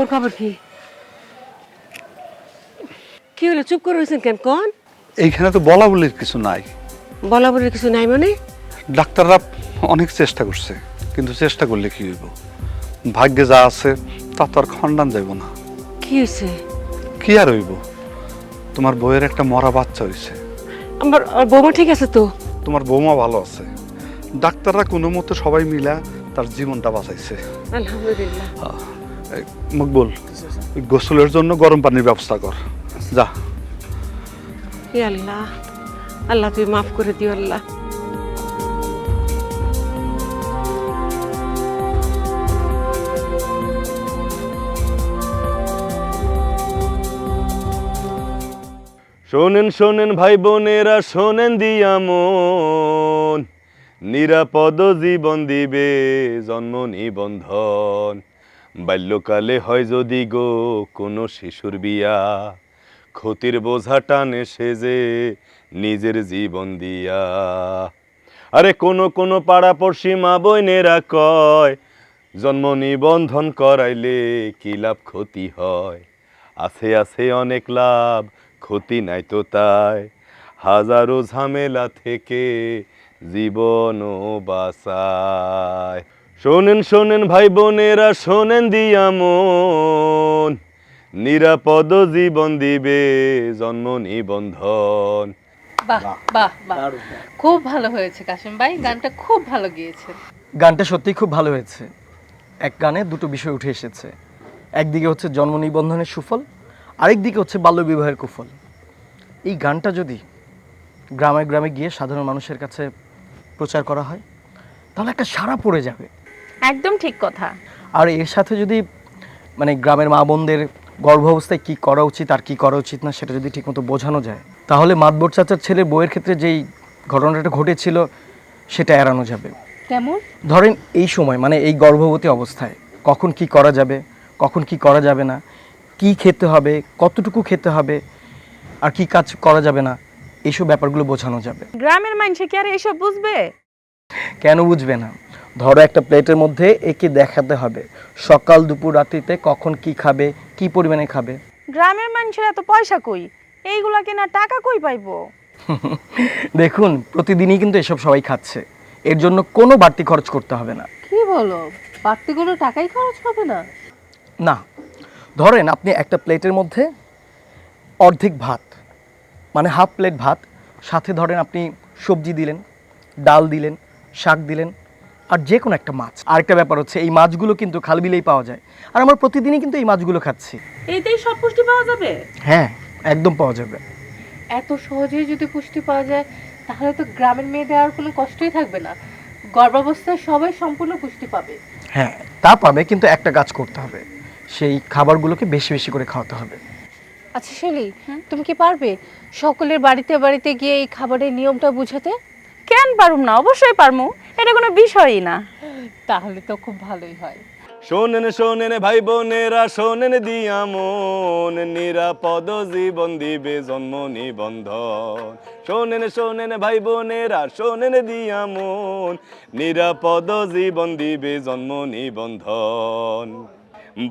ওর খবর কি? কি হলো, চুপ করে রয়েছেন কেন? কোন এইখানে তো বলা বলির কিছু নাই। বলা বলির কিছু নাই মানে? ডাক্তাররা অনেক চেষ্টা করছে, কিন্তু চেষ্টা করলে কি হইব? ভাগ্যে যা আছে তা তো আর খণ্ডান যাইব না। কি হয়েছে? কি আর হইব? তোমার বউয়ের একটা মরা বাচ্চা হইছে। আমার বৌমা ঠিক আছে তো? তোমার বৌমা ভালো আছে। ডাক্তাররা কোনো মতো সবাই মিলা তার জীবনটা বাঁচাইছে। আলহামদুলিল্লাহ। মকবুল, ওই গোসলের জন্য গরম পানির ব্যবস্থা কর, যা। হে আল্লাহ, আল্লাহ তুই মাফ করে দিও আল্লাহ। শোনেন শোনেন ভাই বোনেরা, শোনেন দিয়া মন, নিরাপদ জীবন দিবে জন্ম নিবন্ধন। বাল্যকালে হয় যদি গো কোনো শিশুর বিয়া, ক্ষতির বোঝা টানে সেজে নিজের জীবন দিয়া। আরে কোনো পাড়াপড়শি মা বোনেরা কয়, জন্ম নিবন্ধন করাইলে কি লাভ ক্ষতি হয়? আছে আছে অনেক লাভ, ক্ষতি নাই তো তাই। হাজারো ঝামেলা থেকে জীবনও বাঁচায়। শোনেন শোনেন ভাই বোনেরা, শোনেন দিয়া মন, নিরাপদ জীবন দিবে জন্ম নিবন্ধন। বাহ বাহ বাহ, খুব ভালো হয়েছে কাশিম ভাই, গানটা খুব ভালো গিয়েছেন। গানটা সত্যিই খুব ভালো হয়েছে। এক গানে দুটো বিষয় উঠে এসেছে। একদিকে হচ্ছে জন্ম নিবন্ধনের সুফল, আরেকদিকে হচ্ছে বাল্যবিবাহের কুফল। এই গানটা যদি গ্রামে গ্রামে গিয়ে সাধারণ মানুষের কাছে প্রচার করা হয়, তাহলে একটা সাড়া পড়ে যাবে। একদম ঠিক কথা। আর এর সাথে যদি মানে গ্রামের মা বোনদের গর্ভাবস্থায় কী করা উচিত আর কী করা উচিত না সেটা যদি ঠিকমতো বোঝানো যায়, তাহলে মাতবর চাচার ছেলের বউয়ের ক্ষেত্রে যেই ঘটনাটা ঘটেছিল সেটা এড়ানো যাবে। কেমন? ধরেন এই সময় মানে এই গর্ভবতী অবস্থায় কখন কি করা যাবে, কখন কি করা যাবে না, কি খেতে হবে, কতটুকু খেতে হবে, আর কি কাজ করা যাবে না, এইসব ব্যাপারগুলো বোঝানো যাবে। গ্রামের মানুষে কি আর এসব বুঝবে? কেন বুঝবে না? ধরো একটা প্লেটের মধ্যে একে দেখাতে হবে সকাল দুপুর রাত্রিতে কখন কি খাবে, কি পরিমাণে খাবে। গ্রামের মানুষের এত পয়সা কই? এইগুলা কেনা টাকা কই পাইবো? দেখুন, প্রতিদিনই কিন্তু এসব সবাই খাচ্ছে, এর জন্য কোনো বাড়তি খরচ করতে হবে না। কি বলো, বাড়তি কোনো টাকাই খরচ হবে না? না, ধরেন আপনি একটা প্লেটের মধ্যে অর্ধেক ভাত মানে হাফ প্লেট ভাত, সাথে ধরেন আপনি সবজি দিলেন, ডাল দিলেন, শাক দিলেন, আর যে কোনো একটা মাছ। আরেকটা ব্যাপার হচ্ছে এই মাছগুলো কিন্তু খালবিলেই পাওয়া যায়, আর আমরা প্রতিদিনই কিন্তু এই মাছগুলো খাচ্ছি। এইতেই সব পুষ্টি পাওয়া যাবে? হ্যাঁ, একদম পাওয়া যাবে। এত সহজেই যদি পুষ্টি পাওয়া যায়, তাহলে তো গ্রামের মেয়েদের আর কোনো কষ্টই থাকবে না। গর্ভাবস্থায় সবাই সম্পূর্ণ পুষ্টি পাবে। হ্যাঁ, তা পাবে, কিন্তু একটা কাজ করতে হবে, সেই খাবারগুলোকে বেশি বেশি করে খাওয়াতে হবে। আচ্ছা শেলি, তুমি কি পারবে সকলের বাড়িতে বাড়িতে গিয়ে এই খাবারের নিয়মটা বুঝাতে? কেন পারুম না, অবশ্যই পারমু, এটা কোনো বিষয়ই না। তাহলে তো খুব ভালোই হয়। শোনেন শোনেন ভাই বোনেরা, শোনেন দিয়া মন, নিরাপদ জীবন দিবে জন্ম নিবন্ধন। শোনেন শোনেন ভাই বোনেরা, শোনেন দিয়া মন, নিরাপদ জীবন দিবে জন্ম নিবন্ধন।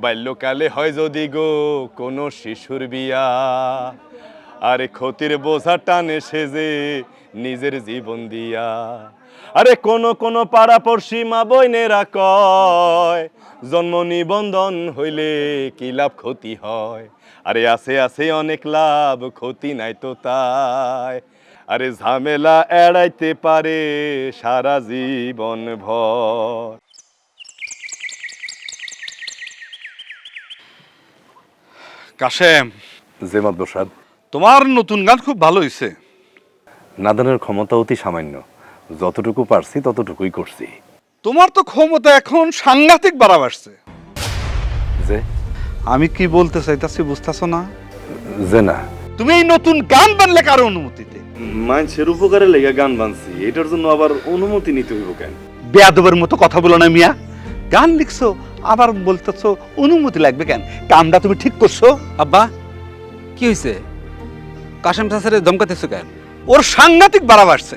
বাল্যকালে হয় যদি গো কোনো শিশুর বিয়া, আরে ক্ষতির বোঝা টানে সেজে নিজের জীবন দিয়া। আরে কোনো পাড়াপড়শি মা বোনেরা কয়, জন্ম নিবন্ধন হইলে কি লাভ ক্ষতি হয়? আরে আছে আছে অনেক লাভ, ক্ষতি নাই তো তাই। আরে ঝামেলা এড়াইতে পারে সারা জীবন ভর। কাশেম, যে মাতবর সাহেব, তোমার নতুন গান খুব ভালো হয়েছে। নাদানের ক্ষমতা অতি সামান্য, যতটুকু পারছি ততটুকুই করছি। তোমার তো ক্ষমতা এখন সাংঘাতিক বাড়াবাড়ছে। যে আমি কি বলতে চাইতাছি বুঝতেছো না? যে না, তুমি এই নতুন গান বানলে কারো অনুমতিতে? মানুষের উপকারে লেগে গান বানছি, এটার জন্য আবার অনুমতি নিতে হইব কেন? বেয়াদবের মতো কথা বলো না মিয়া। গান লিখছো আবার বলতেছো অনুমতি লাগবে কেন? কামটা তুমি ঠিক করছো? আব্বা, কি হয়েছে? কাশেম চাচারে ধমকাতেছো কেন? ওর সাংঘাতিক বাড়াবাড়ছে।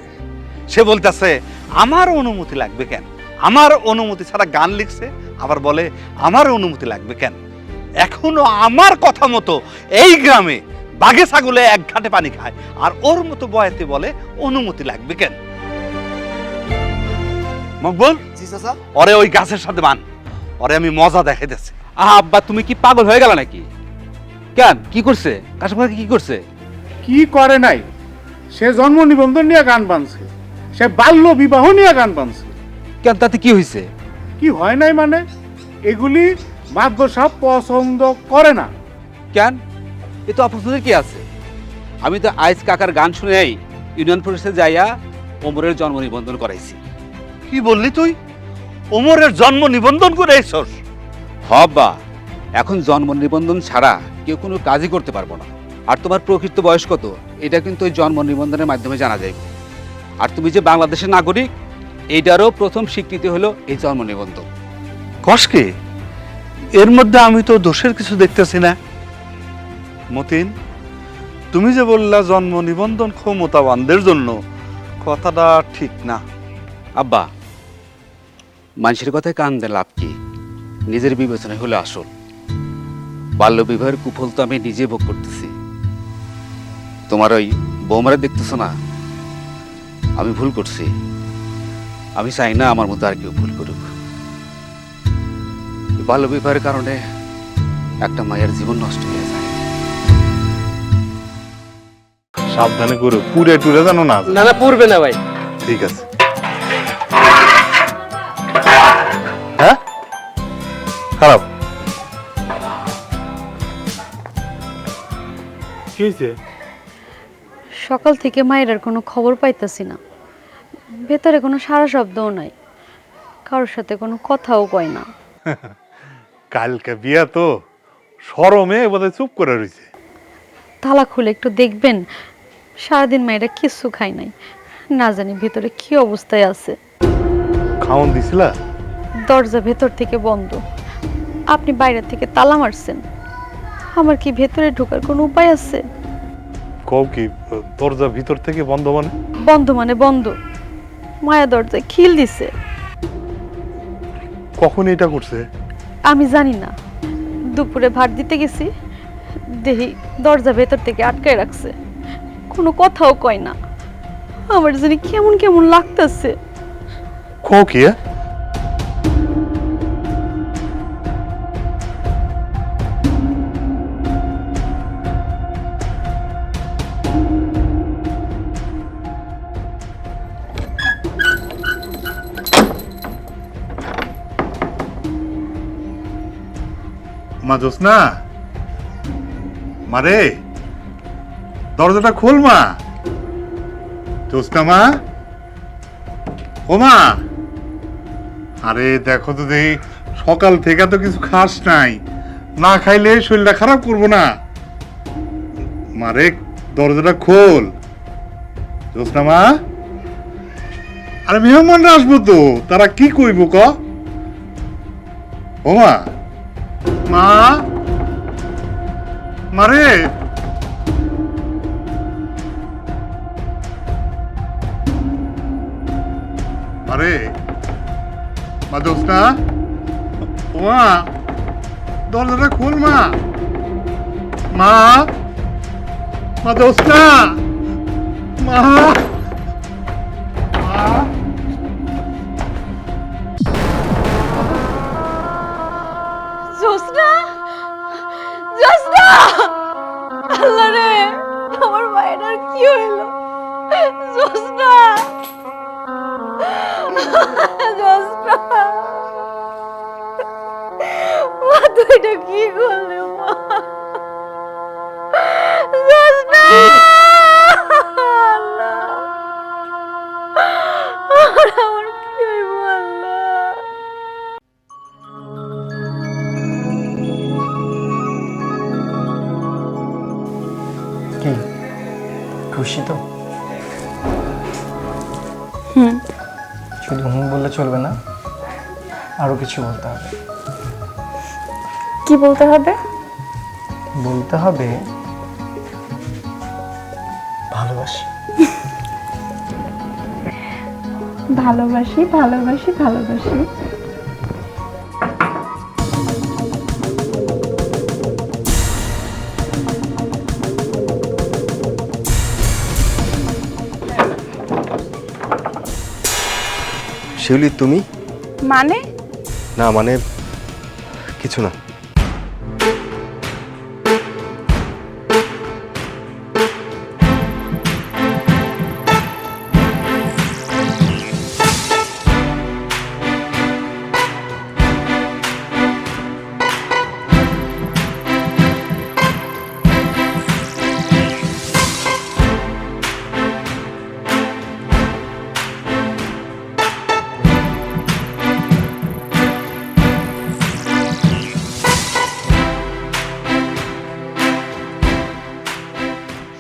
সে বলতেছে আমার অনুমতি লাগবে কেন, আমার অনুমতি ছাড়া গান লিখছে, আবার বলে আমার অনুমতি লাগবে কেন। এখনো আমার কথা মতো এই গ্রামে বাঘে ছাগলে এক ঘাটে পানি খায়, আর ওর মতো বয়াতে বলে অনুমতি লাগবে কেন? মকবুল, জি চাচা। ওরে ওই গাছের সাথে বান, ওরে আমি মজা দেখাইতেছি। আব্বা তুমি কি পাগল হয়ে গেল নাকি? কেন কি করছে? কাশিম কাকা কি করছে? কি করে নাই? সে জন্ম নিবন্ধন নিয়ে গান বানছে, সে বাল্য বিবাহ নিয়ে গান বানছে। কেন তাতে কি হয়েছে? কি হয় নাই মানে? এগুলি মাদ্রাসা পছন্দ করে না। কেন এ তো অপছন্দের কি আছে? আমি তো আইস কাকার গান শুনেই ইউনিয়ন পরিষদে যাইয়া ওমরের জন্ম নিবন্ধন করাইছি। কি বললি তুই? ওমরের জন্ম নিবন্ধন করে এসছ? হব্বা, এখন জন্ম নিবন্ধন ছাড়া কেউ কোনো কাজই করতে পারবো না। আর তোমার প্রকৃত বয়স কত এটা কিন্তু ওই জন্ম নিবন্ধনের মাধ্যমে জানা যায়। আর তুমি যে বাংলাদেশের নাগরিক এইটারও প্রথম স্বীকৃতি হলো এই জন্ম নিবন্ধন। কসকে এর মধ্যে আমি তো দোষের কিছু দেখতেছি না। মতিন, তুমি যে বললা জন্ম নিবন্ধন ক্ষমতাবানদের জন্য, কথাটা ঠিক না। আব্বা, মানুষের কথায় কান দেন লাভ কি? নিজের বিবেচনায় হলে আসল। বাল্য বিবাহের কুফল তো আমি নিজে ভোগ করতেছি। তোমার ওই বৌমারা দেখতেছো না? আমি ভুল করছি। আমি চাই না আমার মতো আর কেউ ভুল করুক। বাল্য বিবাহের কারণে একটা মায়ের জীবন নষ্ট হয়ে যায়। সাবধানে করো, পুরে টুরে জানো না। না না, পড়বে না ভাই। ঠিক আছে। হ্যাঁ, খারাপ কি হয়েছে? সকাল থেকে মায়ের আর কোনো খবর পাইতাছি না। ভেতরে কোনো সারা শব্দও নাই, কারোর সাথে কোনো কথাও কয় না। কালকে বিয়া তো, শরমে বোধহয় চুপ করে রয়েছে। তালা খুলে একটু দেখবেন, সারাদিন মায়েরা কিছু খায় নাই, না জানি ভেতরে কি অবস্থায় আছে। খাওন দিছিলা? দরজা ভেতর থেকে বন্ধ, আপনি বাইরে থেকে তালা মারছেন। আমার কি ভেতরে ঢোকার কোনো উপায় আছে? কও কি, দরজা ভিতর থেকে বন্ধ মানে? বন্ধ মানে বন্ধ, মায়া দরজায় খিল দিছে। কখন এটা করছে? আমি জানি না, দুপুরে ভাত দিতে গেছি, দেখি দরজা ভেতর থেকে আটকায় রাখছে, কোনো কথাও কয় না। আমার জানি কেমন কেমন লাগতেছে। কও কি? মা জোসনা, মারে দরজাটা খোল মা। জোসনা মা, ও মা। আরে দেখো তো দেখি, সকাল থেকে তো কিছু খাস নাই, না খাইলে শরীরটা খারাপ করবো না। মারে দরজাটা খোল। জোসনা মা, আরে মেহমানরা আসবো তো, তারা কি কইব ক? ও মা, মা, মারে। মারে, মা জোসনা, ও মা, দরজাটা খোল মা। মা, মা জোসনা, মা, মা। জোসনা, জোসনা, আল্লাহ রে, আমার মায়ের আর কি হইলো? জোসনা, জোসনা, মা তুই এটা কি করলি মা? জোসনা, আল্লাহ, আমার কি হইব আল্লাহ? কি খুশি তো? শুধু বললে চলবে না, আরো কিছু বলতে হবে। কি বলতে হবে? বলতে হবে ভালোবাসি। ভালোবাসি, ভালোবাসি, ভালোবাসি। শিউলি তুমি? মানে? না মানে কিছু না।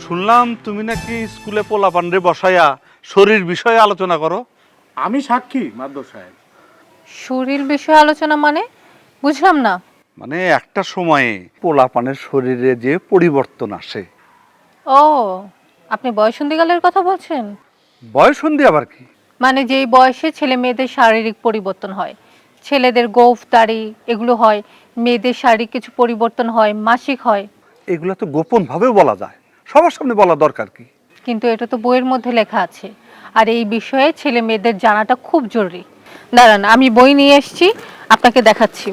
শুনলাম তুমি নাকি স্কুলে পোলাপানরে বসাইয়া শরীর বিষয়ে আলোচনা করো। আমি সাক্ষী মাদ্দর সাহেব। শরীর বিষয়ে আলোচনা মানে বুঝলাম না। মানে একটা সময়ে পোলাপানের শরীরে যে পরিবর্তন আসে। ও, আপনি বয়সন্ধিকালের কথা বলছেন? বয়সন্ধি আবার কি? মানে যেই বয়সে ছেলে মেয়েদের শারীরিক পরিবর্তন হয়, ছেলেদের গোঁফ দাড়ি এগুলো হয়, মেয়েদের শারীরিক কিছু পরিবর্তন হয়, মাসিক হয়। এগুলো তো গোপন ভাবে বলা যায়, সবার সামনে বলা দরকার কি? কিন্তু এটা তো বইয়ের মধ্যে লেখা আছে, আর এই বিষয়ে ছেলে মেয়েদের জানাটা খুব জরুরি। দাঁড়ান, আমি বই নিয়ে এসেছি, আপনাকে দেখাচ্ছি।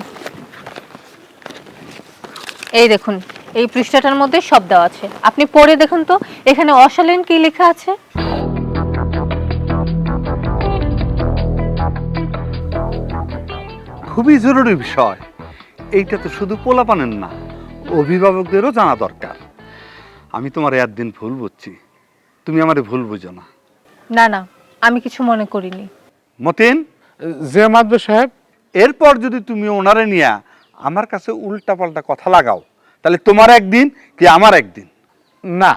এই দেখুন, এই পৃষ্ঠাটার মধ্যে সব দেওয়া আছে, আপনি পড়ে দেখুন তো এখানে অশালীন কি লেখা আছে। খুবই জরুরি বিষয়। এইটা তো শুধু পোলাপানের না, অভিভাবকদেরও জানা দরকার। আমি তোমার একদিন ভুল বুঝছি, তুমি আমারে ভুল বুঝো না। না না, আমি কিছু মনে করিনি। মতিন। যে মাদ্দর সাহেব। এরপর যদি তুমি ওনারে নিয়া আমার কাছে উল্টা পাল্টা কথা লাগাও, তাহলে তোমার একদিন কি আমার একদিন। না,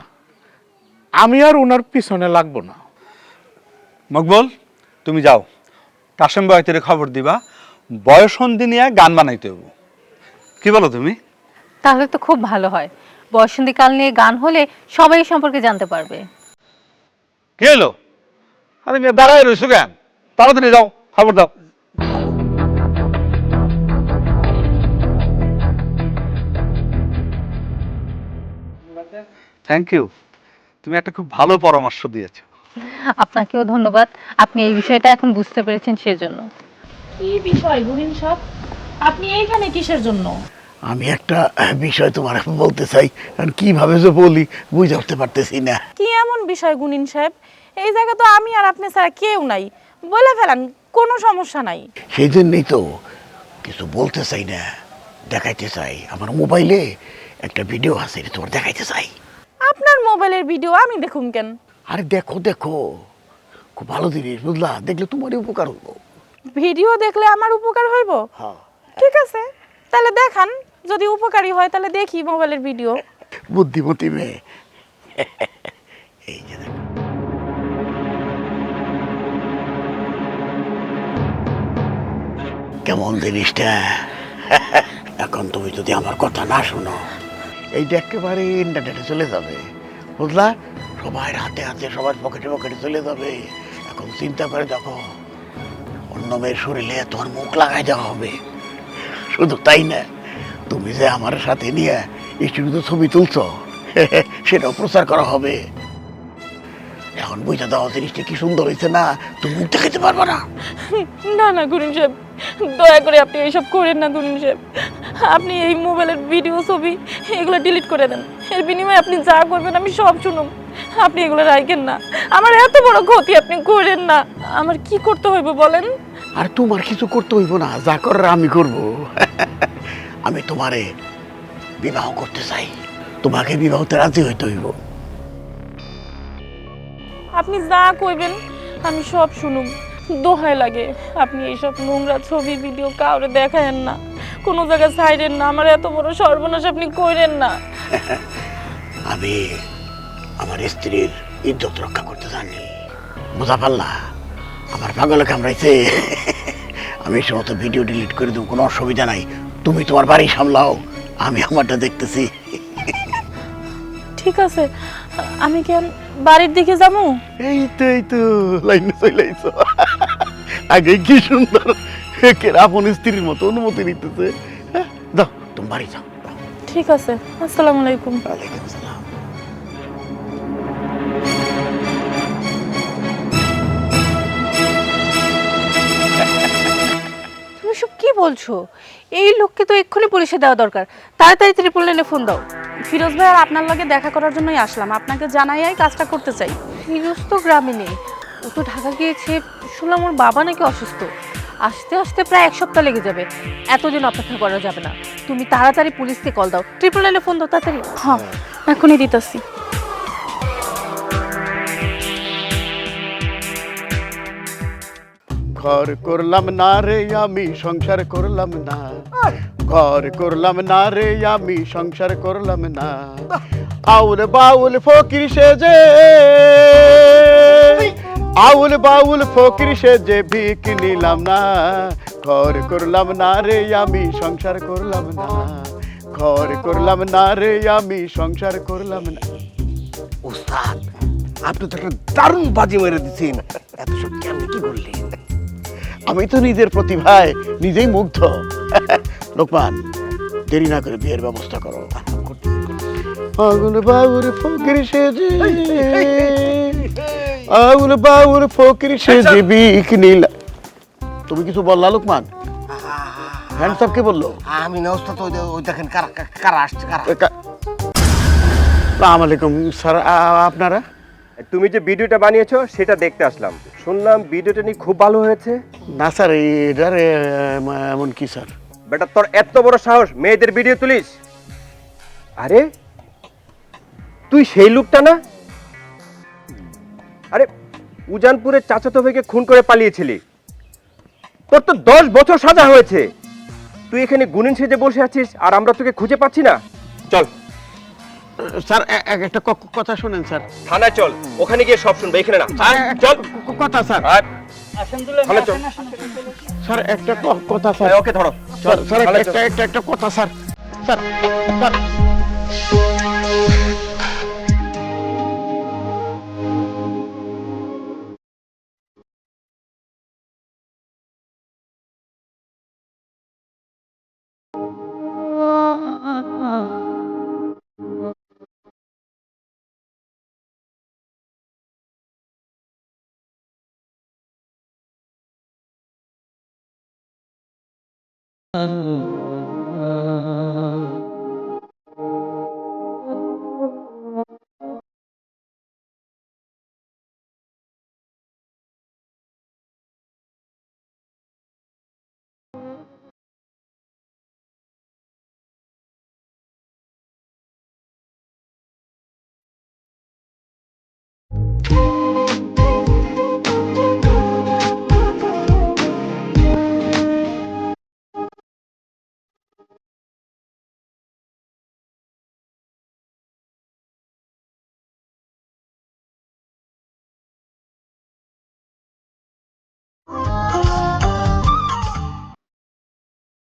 আমি আর ওনার পিছনে লাগবো না। মকবুল, তুমি যাও, কাশেম বয়তের খবর দিবা, বয়সন্ধি নিয়ে গান বানাইতে হবো। কি বলো তুমি? তাহলে তো খুব ভালো হয়, বয়সন্ধিকাল নিয়ে গান হলে সবাই এই সম্পর্কে জানতে পারবে। কে এলো? আরে মেয়ে দাঁড়ায় রয়েছো কেন? তাড়াতাড়ি যাও, খবর দাও। থ্যাংক ইউ, তুমি একটা খুব ভালো পরামর্শ দিয়েছো। আপনাকেও ধন্যবাদ, আপনি এই বিষয়টা এখন বুঝতে পেরেছেন সেজন্য। কি বিষয় গুরিন সাহেব? আপনি এইখানে কিসের জন্য? আমি একটা বিষয় তোমার বলতে চাই, আর কিভাবে যে বলি বুঝে উঠতে পারতেছি না। কি এমন বিষয় গুনিন সাহেব? এই জায়গা তো আমি আর আপনি ছাড়া কেউ নাই, বলে ফেলান, কোনো সমস্যা নাই। সেই জন্যই তো কিছু বলতে চাই না, দেখাইতে চাই। আমার মোবাইলে একটা ভিডিও আছে, এটা তোমার দেখাইতে চাই। আপনার মোবাইলের ভিডিও আমি দেখুন কেন? আরে দেখো দেখো, খুব ভালো জিনিস, বুঝলা? দেখলে তোমারই উপকার হবো। ভিডিও দেখলে আমার উপকার হইব? হ্যাঁ, ঠিক আছে, তাহলে দেখান, যদি উপকারী হয় তাহলে দেখি মোবাইলের ভিডিও। বুদ্ধিমতী মেয়ে। এই যে দেখো। কেমন জিনিসটা? এখন তুমি যদি আমার কথা না শোনো, এইটা একেবারে ইন্টারনেটে চলে যাবে, বুঝলা? সবাই হাতে হাতে, সবার পকেটে পকেটে চলে যাবে। এখন চিন্তা করে দেখো, অন্য মেয়ের শরীরে তোমার মুখ লাগাই দেওয়া হবে। শুধু তাই না, তুমি যে আমার সাথে নিয়ে স্টুডিওতে ছবি তুলছো, সেটাও প্রচার করা হবে। এখন বুঝতে দাও জিনিসটা কি সুন্দর হয়েছে না? তুমি মুখ দেখাতে পারবে না। না না গুরিন সাহেব, দয়া করে আপনি এইসব করেন না গুরিন সাহেব। আপনি এই মোবাইলের ভিডিও ছবি এগুলো ডিলিট করে দেন, এর বিনিময়ে আপনি যা করবেন আমি সব শুনুম। আপনি এগুলো রাখেন না, আমার এত বড় ক্ষতি আপনি করেন না। আমার কি করতে হইব বলেন? আর তোমার কিছু করতে হইব না, যা করার আমি করব। আমি তোমারে বিবাহ করতে চাই, তোমাকে বিবাহতে রাজি হইতে হইব। আপনি যা কইবেন আমি সব শুনুম, দোহাই লাগে। আপনি এইসব নোংরা ছবি ভিডিও কাউরে দেখায়েন না, কোনো জায়গায় ছাইরেন না। আমার এত বড় সর্বনাশ আপনি কইরেন না। আমি আমার স্ত্রীর ইজ্জত রক্ষা করতে জানি, বুঝা পারলা? আমার পাগলে কামড়াইছে। আমি এই সমস্ত ভিডিও ডিলিট করে দেবো, কোনো অসুবিধা নাই। তুমি তোমার বাড়ি সামলাও, আমি আমারটা দেখতেছি। ঠিক আছে, আমি কেন বাড়ির দিকে যাবো? এই তো লাইনে চলে আইছো। আগে কি সুন্দর আপন স্ত্রীর মতো অনুমতি নিতেছে। যাও, তুমি বাড়ি যাও। ঠিক আছে, আসসালামু আলাইকুম। ওয়ালাইকুম আসসালাম। বলছো? এই লোককে তো এক্ষুনি পুলিশে দেওয়া দরকার। তাড়াতাড়ি 999 ফোন দাও। ফিরোজ ভাই আর আপনার লগে দেখা করার জন্যই আসলাম, আপনাকে জানাই কাজটা করতে চাই। ফিরোজ তো গ্রামে নেই, ও তো ঢাকা গিয়েছে। শুনলাম ওর বাবা নাকি অসুস্থ, আসতে আসতে প্রায় 1 সপ্তাহ লেগে যাবে। এতদিন অপেক্ষা করা যাবে না, তুমি তাড়াতাড়ি পুলিশকে কল দাও। 999 ফোন দাও তাড়াতাড়ি। হ্যাঁ, এখনই দিতেছি। ঘর করলাম না রে আমি সংসার করলাম না, ঘর করলাম না রে আমি সংসার করলাম না, আউল বাউল ফকির সেজে, আউল বাউল ফকির সেজে ভিক নিলাম না, ঘর করলাম না রে আমি সংসার করলাম না, ঘর করলাম না রে আমি সংসার করলাম না। ওস্তাদ, আপনি তো একটা দারুণ বাজি মেরে দিচ্ছেন। এত সব কেমনি কি করলেন? আমি তো নিজের প্রতিভায় নিজেই মুগ্ধ। লোকমান, দেরি না করে বিয়ের ব্যবস্থা করো। আগুন বাউল ফকির সেজে, আগুন বাউল ফকির সেজে বিক নীলা। তুমি কিছু বললা লোকমান? হ্যান্ডস আপ কে বললো? আমি না ওস্তাদ, ওই দেখেন কারা আসছে, কারা। আসসালামু আলাইকুম স্যার, আপনারা? তুমি যে ভিডিওটা বানিয়েছো সেটা দেখতে আসলাম। শুনলাম ভিডিওটা নিয়ে খুব ভালো হয়েছে। না স্যার, এটার এমন কি স্যার? বেটা, তোর এত বড় সাহস মেয়েদের ভিডিও তুলিস? আরে তুই সেই লোকটা না? আরে উজানপুরের চাচাতো ভাইকে খুন করে পালিয়েছিলি, তোর তো 10 বছর সাজা হয়েছে। তুই এখানে গুনিন সেজে বসে আছিস আর আমরা তোকে খুঁজে পাচ্ছি না। চল স্যার, একটা কথা শুনেন স্যার। থানায় চল, ওখানে গিয়ে সব শুনবে, এখানে না। চল। কথা স্যার, থানায় চল। স্যার একটা কথা স্যার। ওকে ধরো। স্যার একটা কথা স্যার। Sir sir